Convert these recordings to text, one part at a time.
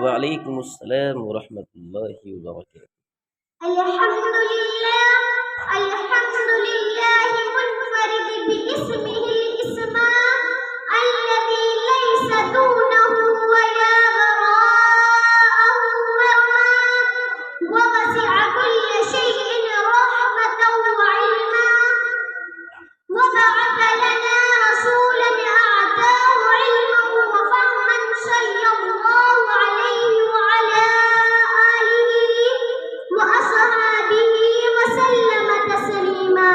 وعلیکم السلام ورحمۃ اللہ وبرکاتہ. الحمد لله منفرد باسمه الاسماء الذي ليس دونه ولا وراءه مرمى ووسع كل شيء رحمة وعلما وبعث لنا رسولا أعطاه علما وفهما صلى الله عليه وعلى آله وأصحابه وسلم تسليما.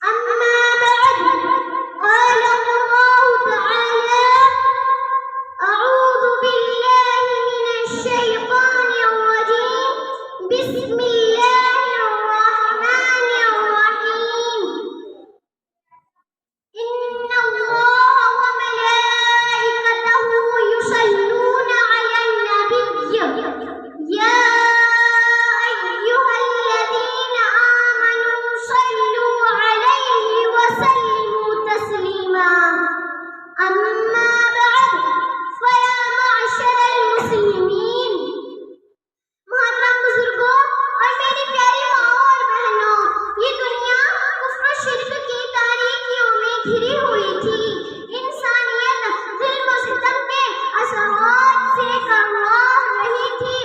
أما بعد، قال الله تعالى: أعوذ بالله من الشيطان الرجيم. بسم الله الرحمن الرحيم. إن الله وملائكته يصلون على النبي يا أيها الذين آمنوا صلوا عليه وسلموا تسليما. أما بعد، فيا معشر المسلمين، محترم بزرگوں اور میری پیاری ماں اور بہنوں، یہ دنیا کفر و شرک کی تاریکیوں میں گھری ہوئی تھی. انسانیت ظلم و ستم کے اثرات سے کرماہ رہی تھی.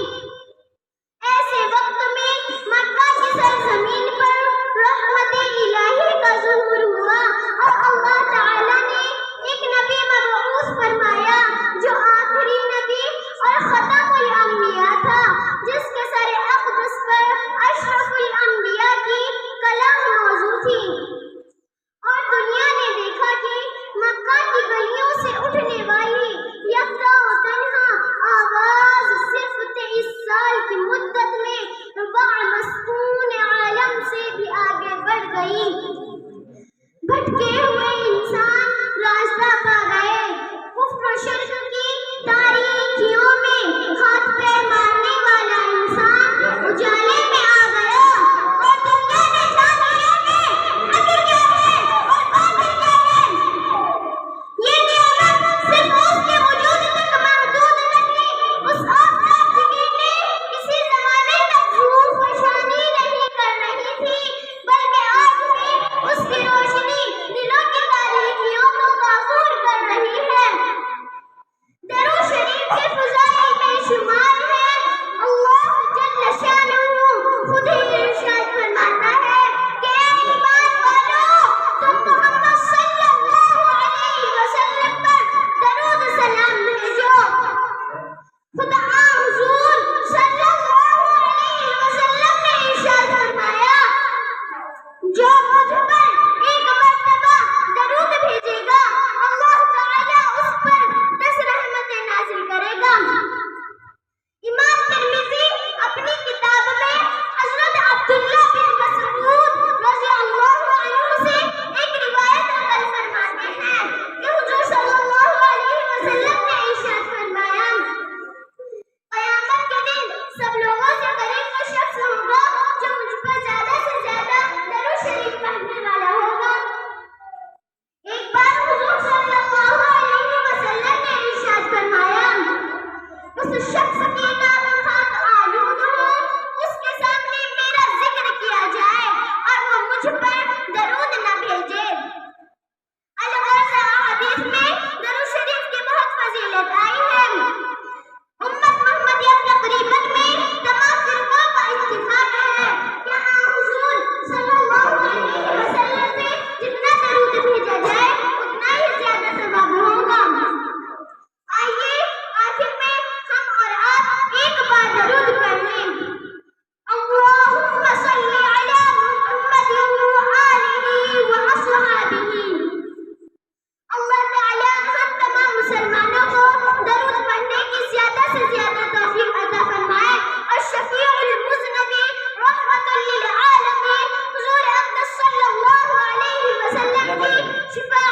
ایسے وقت میں مکہ کی سرزمین پر رحمت الہی کا ظہور ہوا اور اللہ تعالی نے ایک نبی مبعوث فرمایا جو آخری نبی اور ختم الانبیاء تھا، جس کے سر اقدس پر اشرف الانبیاء کی کلام موضوع تھی. اور دنیا نے دیکھا کہ مکہ کی گلیوں سے اٹھنے والی یکتا و تنہا آواز صرف 23 سال کی مدت میں مسکون عالم سے بھی آگے بڑھ گئی. بھٹکے ہوئے انسان راستہ پا گئے. کفر و شرک کی تاریکیوں میں ہاتھ پیر مارنے والا انسان اجالے میں آ گیا اور دنیا نے جان لیا کہ نبی کیا ہے اور باطل کیا ہے. یہ نعمت صرف اس کے وجود تک محدود نہ تھی. اس آفتاب کی کرنیں کسی زمانے تک دھوپ فشانی نہیں کر رہی تھی، بلکہ آج بھی اس کی روشنی دلوں کی تاریکیوں کو کافور کر رہی ہے. درود شریف کے فضائل بے شمار ہیں. اللہ جل شانہ خود ہی ارشاد فرماتا ہے کہ اے ایمان والو، تم محمد صلی اللہ علیہ وسلم پر درود سلام بھیجو. خدا حضور صلی اللہ علیہ وسلم نے ارشاد فرمایا: جو مجھ پر ایک مرتبہ درود بھیجے گا، اللہ تعالی اس پر 10 رحمتیں نازل کرے گا. امام ترمذی اپنی کتاب میں حضرت عبداللہ بن مسعود رضی اللہ عنہ سے ایک روایت نقل فرماتے ہیں کہ حضور صلی اللہ علیہ وسلم نے ارشاد فرمایا: قیامت کے دن سب لوگوں سے قریب وہ شخص ہوگا جو مجھ پر زیادہ سے زیادہ درود شریف پڑھنے والا ہوگا. ایک بار حضور صلی اللہ علیہ وسلم نے ارشاد فرمایا: اس شخص کی نام خاک آلود ہو، اس کے سامنے میرا ذکر کیا جائے اور وہ مجھ پر درود نہ بھیجے. الغرض حدیث میں درود شریف کی بہت فضیلت آئی ہے. امت محمدیہ تقریباً میں تمام فرقوں کا اتفاق ہے. یہاں حضور صلی اللہ علیہ وسلم سے جتنا درود بھیجا جائے اتنا ہی زیادہ ثواب ہوگا. آئیے آخر میں ہم اور آپ ایک بار درود پڑھ لیں. اللہم صلی علی محمد وآلہ وأصحابہ. اللہ تعالی ہم تمام مسلمانوں کو درود پڑھنے کی زیادہ سے زیادہ توفیق عطا فرمائے اور شفیع المذنبین رحمت للعالمین حضور اقدس صلی اللہ علیہ وسلم کی شفا